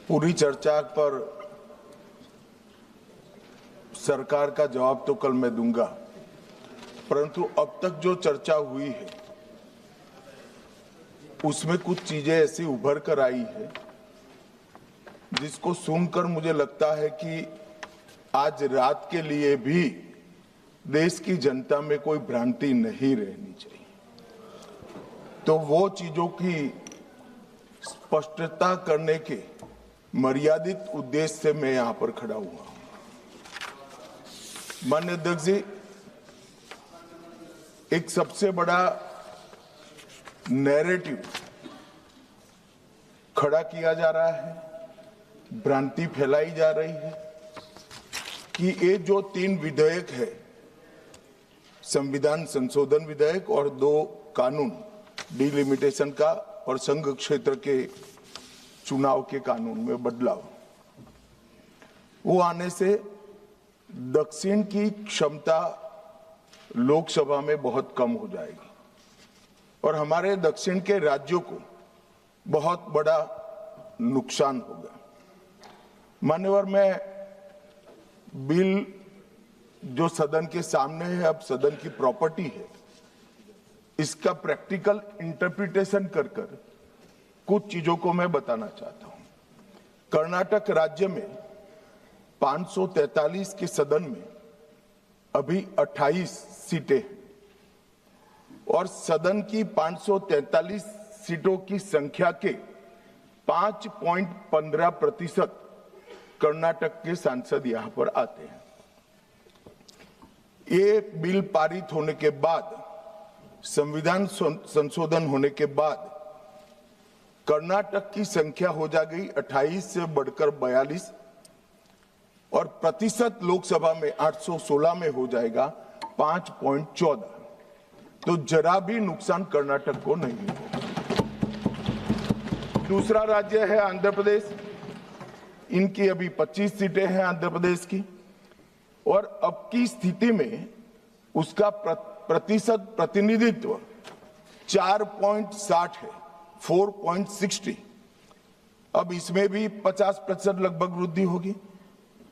पूरी चर्चा पर सरकार का जवाब तो कल मैं दूंगा, परंतु अब तक जो चर्चा हुई है उसमें कुछ चीजें ऐसी उभर कर आई है जिसको सुनकर मुझे लगता है कि आज रात के लिए भी देश की जनता में कोई भ्रांति नहीं रहनी चाहिए। तो वो चीजों की स्पष्टता करने के मर्यादित उद्देश्य से मैं यहां पर खड़ा हुआ हूं। माननीय अध्यक्ष जी, एक सबसे बड़ा नैरेटिव खड़ा किया जा रहा है, भ्रांति फैलाई जा रही है कि ये जो 3 विधेयक है, संविधान संशोधन विधेयक और 2 कानून, डिलिमिटेशन का और संघ क्षेत्र के चुनाव के कानून में बदलाव, वो आने से दक्षिण की क्षमता लोकसभा में बहुत कम हो जाएगी और हमारे दक्षिण के राज्यों को बहुत बड़ा नुकसान होगा। मान्यवर, मैं बिल जो सदन के सामने है, अब सदन की प्रॉपर्टी है, इसका प्रैक्टिकल इंटरप्रिटेशन कर कुछ चीजों को मैं बताना चाहता हूं। कर्नाटक राज्य में 543 के सदन में अभी 28 सीटें हैं और सदन की 543 सीटों की संख्या के 5.15% कर्नाटक के सांसद यहां पर आते हैं। ये बिल पारित होने के बाद, संविधान संशोधन होने के बाद कर्नाटक की संख्या हो जाएगी 28 से बढ़कर 42 और प्रतिशत लोकसभा में 816 में हो जाएगा 5.14। तो जरा भी नुकसान कर्नाटक को नहीं होगा। दूसरा राज्य है आंध्र प्रदेश। इनकी अभी 25 सीटें हैं आंध्र प्रदेश की और अब की स्थिति में उसका प्रतिशत प्रतिनिधित्व 4.60 है, 4.60। अब इसमें भी 50% लगभग वृद्धि होगी,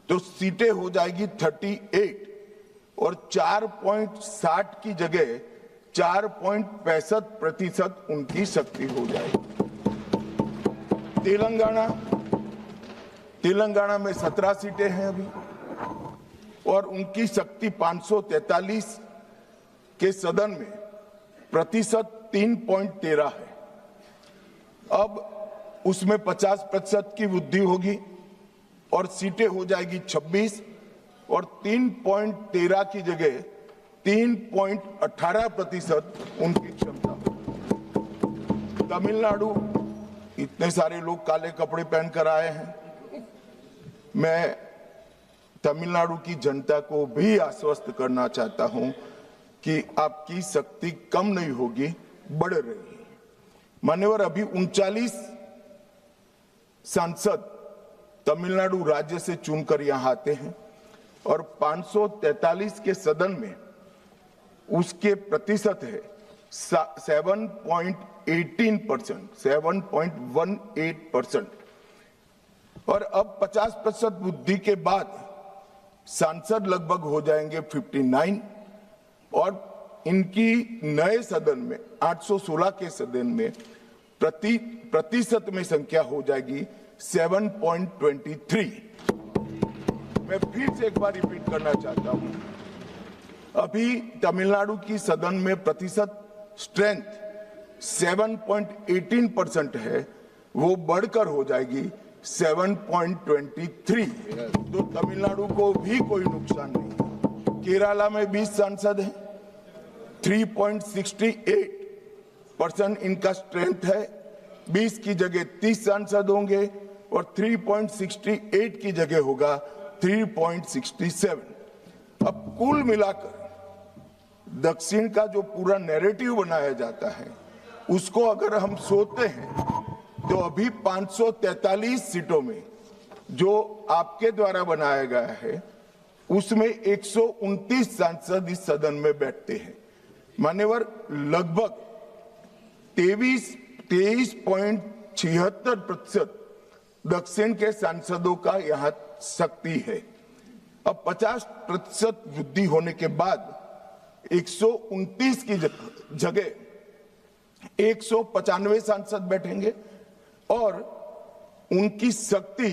तो सीटें हो जाएगी 38 और 4.60 की जगह 4.65% उनकी शक्ति हो जाएगी। तेलंगाना में 17 सीटें हैं अभी और उनकी शक्ति 543 के सदन में प्रतिशत 3.13 है। अब उसमें 50% की वृद्धि होगी और सीटें हो जाएगी 26 और 3.13 की जगह 3.18% उनकी क्षमता। तमिलनाडु, इतने सारे लोग काले कपड़े पहनकर आए हैं, मैं तमिलनाडु की जनता को भी आश्वस्त करना चाहता हूं कि आपकी शक्ति कम नहीं होगी, बढ़ रही है। मान्यवर, अभी 39 सांसद तमिलनाडु राज्य से चुनकर यहां आते हैं और 543 के सदन में उसके प्रतिशत है 7.18% और अब 50% वृद्धि के बाद सांसद लगभग हो जाएंगे 59 और इनकी नए सदन में 816 के सदन में प्रतिशत में संख्या हो जाएगी 7.23। मैं फिर से एक बार रिपीट करना चाहता हूं, अभी तमिलनाडु की सदन में प्रतिशत स्ट्रेंथ 7.18% है, वो बढ़कर हो जाएगी 7.23। तो तमिलनाडु को भी कोई नुकसान नहीं। केरला में 20 सांसद हैं, 3.68% इनका स्ट्रेंथ है, 20 की जगह 30 सांसद होंगे और 3.68 की जगह होगा 3.67। अब कुल मिलाकर दक्षिण का जो पूरा नैरेटिव बनाया जाता है उसको अगर हम सोचते हैं तो अभी 543 सीटों में जो आपके द्वारा बनाया गया है उसमें 129 सांसद इस सदन में बैठते हैं। मान्यवर, लगभग 23.76% दक्षिण के सांसदों का यहाँ शक्ति है। अब 50% वृद्धि होने के बाद 129 की जगह 195 सांसद बैठेंगे और उनकी शक्ति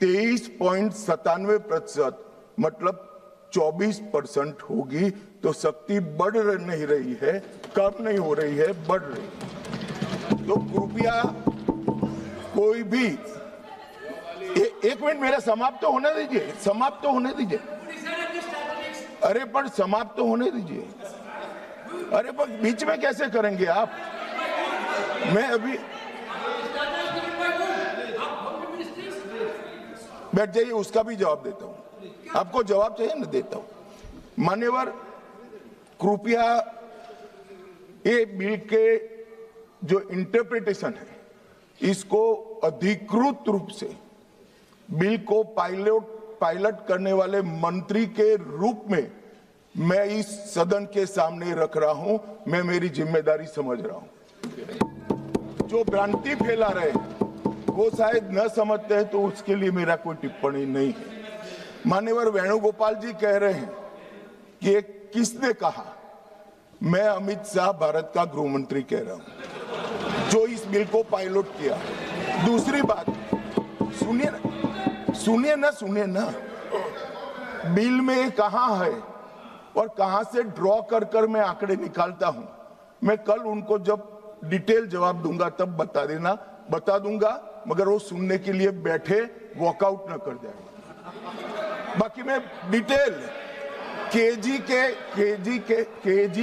23.97% मतलब 24% होगी। तो शक्ति बढ़ नहीं रही है, कम नहीं हो रही है, बढ़ रही है। तो कृपया कोई भी एक मिनट मेरा समाप्त तो होने दीजिए, समाप्त तो होने दीजिए। अरे पर समाप्त तो होने दीजिए। अरे पर बीच में कैसे करेंगे आप? मैं अभी बैठ जाइए, उसका भी जवाब देता हूं। आपको जवाब चाहिए ना, देता हूं। मान्यवर, कृपया ये बिल के जो इंटरप्रिटेशन है इसको अधिकृत रूप से बिल को पायलट करने वाले मंत्री के रूप में मैं इस सदन के सामने रख रहा हूं। मैं मेरी जिम्मेदारी समझ रहा हूं। जो भ्रांति फैला रहे हैं वो शायद न समझते हैं, तो उसके लिए मेरा कोई टिप्पणी नहीं है। मान्यवर वेणुगोपाल जी कह रहे हैं कि किसने कहा? मैं अमित शाह भारत का गृह मंत्री कह रहा हूं, जो इस बिल को पायलट किया। दूसरी बात, सुनिए ना, बिल में कहां है और कहां से ड्रॉ कर मैं आंकड़े निकालता हूं। मैं कल उनको जब डिटेल जवाब दूंगा तब बता दूंगा, मगर वो सुनने के लिए बैठे वॉकआउट न कर जाए। बाकी मैं डिटेल केजी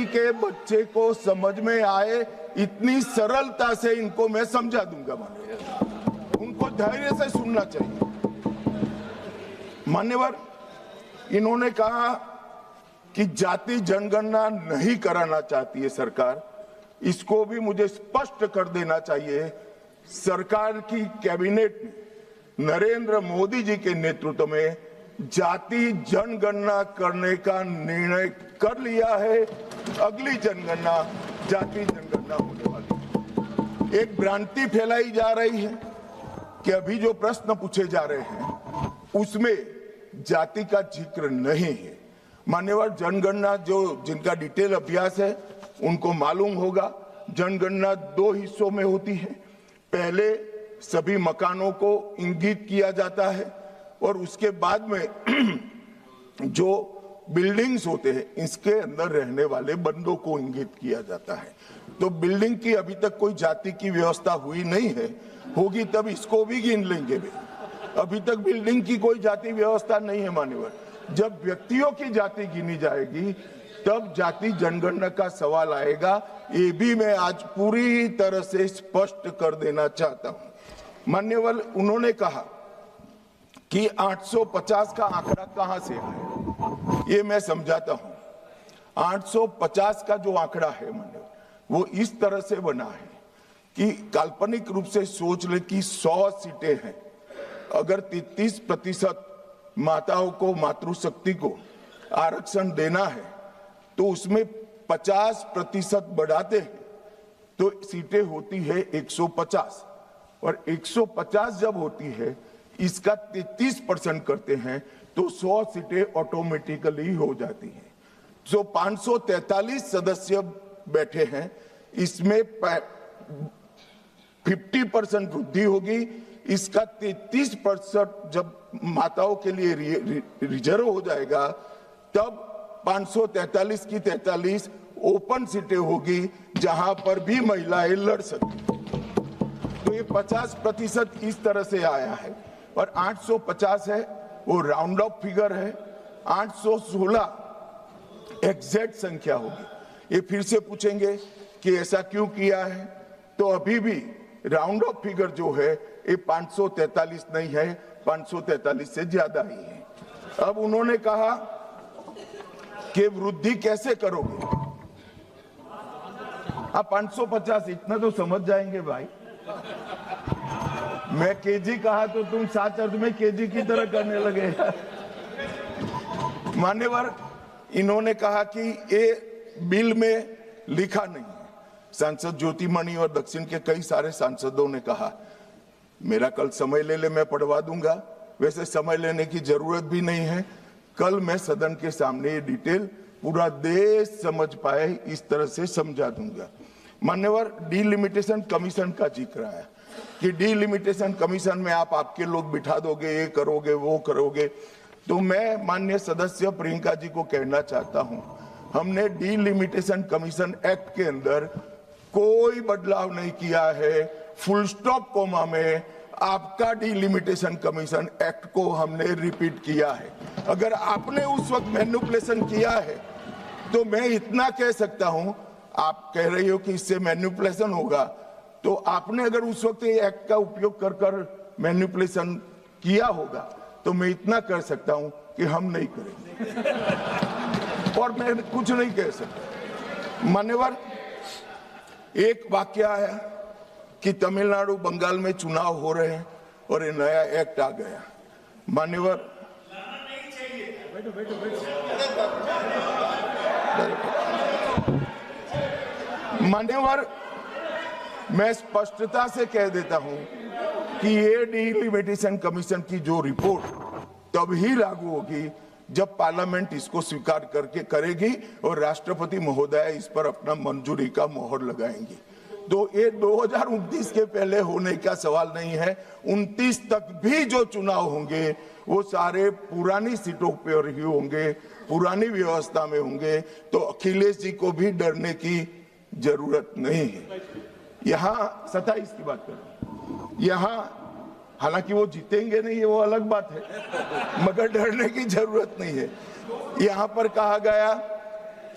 के बच्चे को समझ में आए इतनी सरलता से इनको मैं समझा दूंगा। उनको धैर्य से सुनना चाहिए। मान्यवर, इन्होंने कहा कि जाति जनगणना नहीं कराना चाहती है सरकार। इसको भी मुझे स्पष्ट कर देना चाहिए। सरकार की कैबिनेट ने नरेंद्र मोदी जी के नेतृत्व में जाति जनगणना करने का निर्णय कर लिया है। अगली जनगणना जाति जनगणना होने वाली। एक भ्रांति फैलाई जा रही है कि अभी जो प्रश्न पूछे जा रहे हैं उसमें जाति का जिक्र नहीं है। मान्यवर, जनगणना जिनका डिटेल अभ्यास है उनको मालूम होगा, जनगणना 2 हिस्सों में होती है। पहले सभी मकानों को इंगित किया जाता है और उसके बाद में जो बिल्डिंग्स होते हैं इसके अंदर रहने वाले बंदों को इंगित किया जाता है। तो बिल्डिंग की अभी तक कोई जाति की व्यवस्था हुई नहीं है, होगी तब इसको भी गिन लेंगे। अभी तक बिल्डिंग की कोई जाति व्यवस्था नहीं है। मान्यवर, जब व्यक्तियों की जाति गिनी जाएगी तब जाति जनगणना का सवाल आएगा। ये भी मैं आज पूरी तरह से स्पष्ट कर देना चाहता हूं। मान्यवर, उन्होंने कहा कि 850 का आंकड़ा कहां से आया, ये मैं समझाता हूं। 850 का जो आंकड़ा है मान्यवर, वो इस तरह से बना है कि काल्पनिक रूप से सोच ले कि 100 सीटें हैं। अगर 33% माताओं को, मातृशक्ति को आरक्षण देना है तो उसमें 50% बढ़ाते हैं तो सीटें होती है 150, और 150 जब होती है इसका 33% करते हैं तो 100 सीटें ऑटोमेटिकली हो जाती हैं। जो 543 सदस्य बैठे हैं इसमें 50% वृद्धि होगी। इसका 33% जब माताओं के लिए रिजर्व हो जाएगा तब 543 की 43 ओपन सीटें होगी जहां पर भी महिलाएं लड़ सकती। तो ये 50% इस तरह से आया है। और 850 है वो राउंड ऑफ फिगर है। 816 एग्जैक्ट संख्या होगी। ये फिर से पूछेंगे कि ऐसा क्यों किया है, तो अभी भी राउंड ऑफ फिगर जो है ये 543 नहीं है, 543 से ज्यादा ही है। अब उन्होंने कहा कि वृद्धि कैसे करोगे? आप 550 इतना तो समझ जाएंगे भाई। मैं केजी कहा तो तुम 7 अर्थ में केजी की तरह करने लगे। मान्यवर, इन्होंने कहा कि ये बिल में लिखा नहीं है। सांसद ज्योतिमणि और दक्षिण के कई सारे सांसदों ने कहा मेरा कल समय ले ले, मैं पढ़वा दूंगा। वैसे समय लेने की जरूरत भी नहीं है। कल मैं सदन के सामने ये डिटेल पूरा देश समझ पाए इस तरह से समझा दूंगा। मान्यवर, डीलिमिटेशन कमीशन का जिक्र आया कि डीलिमिटेशन कमीशन में आप आपके लोग बिठा दोगे, ये करोगे, वो करोगे। तो मैं माननीय सदस्य प्रियंका जी को कहना चाहता हूं, हमने डीलिमिटेशन कमीशन एक्ट के अंदर कोई बदलाव नहीं किया है। फुल स्टॉप कोमा में आपका डीलिमिटेशन कमीशन एक्ट को हमने रिपीट किया है। अगर आपने उस वक्त मैनिपुलेशन किया है तो मैं इतना कह सकता हूं, आप कह रही हो कि इससे मैनिपुलेशन होगा, तो आपने अगर उस वक्त ये एक्ट का उपयोग कर कर मैनिपुलेशन किया होगा तो मैं इतना कर सकता हूं कि हम नहीं करेंगे और मैं कुछ नहीं कह सकता। मान्यवर, एक वाक्य आया कि तमिलनाडु बंगाल में चुनाव हो रहे हैं और ये नया एक्ट आ गया। मान्यवर, मान्यवर, मैं स्पष्टता से कह देता हूं कि ये डीलिमिटेशन कमीशन की जो रिपोर्ट तभी लागू होगी जब पार्लियामेंट इसको स्वीकार करके करेगी और राष्ट्रपति महोदय इस पर अपना मंजूरी का मोहर लगाएंगी। तो ये 2029 के पहले होने का सवाल नहीं है। 29 तक भी जो चुनाव होंगे वो सारे पुरानी सीटों पर ही होंगे, पुरानी व्यवस्था में होंगे। तो अखिलेश जी को भी डरने की जरूरत नहीं है। यहाँ 27 की बात करें, यहाँ हालांकि वो जीतेंगे नहीं, ये वो अलग बात है, मगर डरने की जरूरत नहीं है। यहाँ पर कहा गया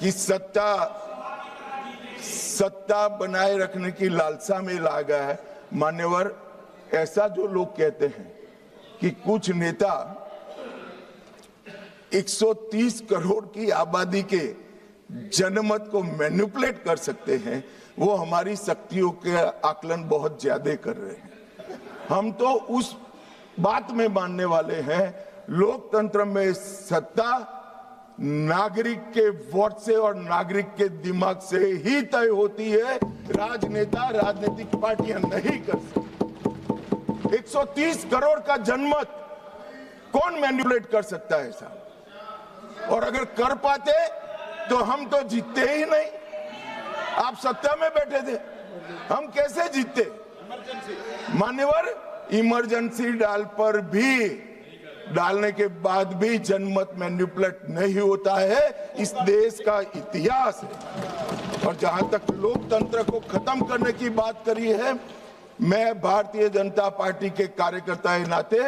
कि सत्ता बनाए रखने की लालसा में ला गया है। मान्यवर, ऐसा जो लोग कहते हैं कि कुछ नेता 130 करोड़ की आबादी के जनमत को मैनिपुलेट कर सकते हैं, वो हमारी शक्तियों के आकलन बहुत ज्यादा कर रहे हैं। हम तो उस बात में मानने वाले हैं, लोकतंत्र में सत्ता नागरिक के वोट से और नागरिक के दिमाग से ही तय होती है। राजनेता, राजनीतिक पार्टियां नहीं कर सकती। 130 करोड़ का जनमत कौन मैनिपुलेट कर सकता है ऐसा? और अगर कर पाते तो हम तो जीतते ही नहीं। आप सत्ता में बैठे थे, हम कैसे जीतते? मान्यवर, इमरजेंसी डालने के बाद भी जनमत मैनिपुलेट नहीं होता है, इस देश का इतिहास है। और जहां तक लोकतंत्र को खत्म करने की बात करी है, मैं भारतीय जनता पार्टी के कार्यकर्ता के नाते,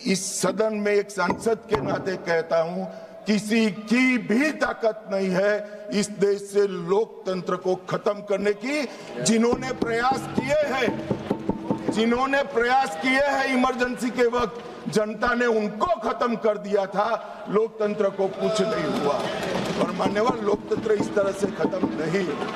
इस सदन में एक सांसद के नाते कहता हूं, किसी की भी ताकत नहीं है इस देश से लोकतंत्र को खत्म करने की। जिन्होंने प्रयास किए हैं इमरजेंसी के वक्त, जनता ने उनको खत्म कर दिया था, लोकतंत्र को कुछ नहीं हुआ। और मान्यवर, लोकतंत्र इस तरह से खत्म नहीं हुआ।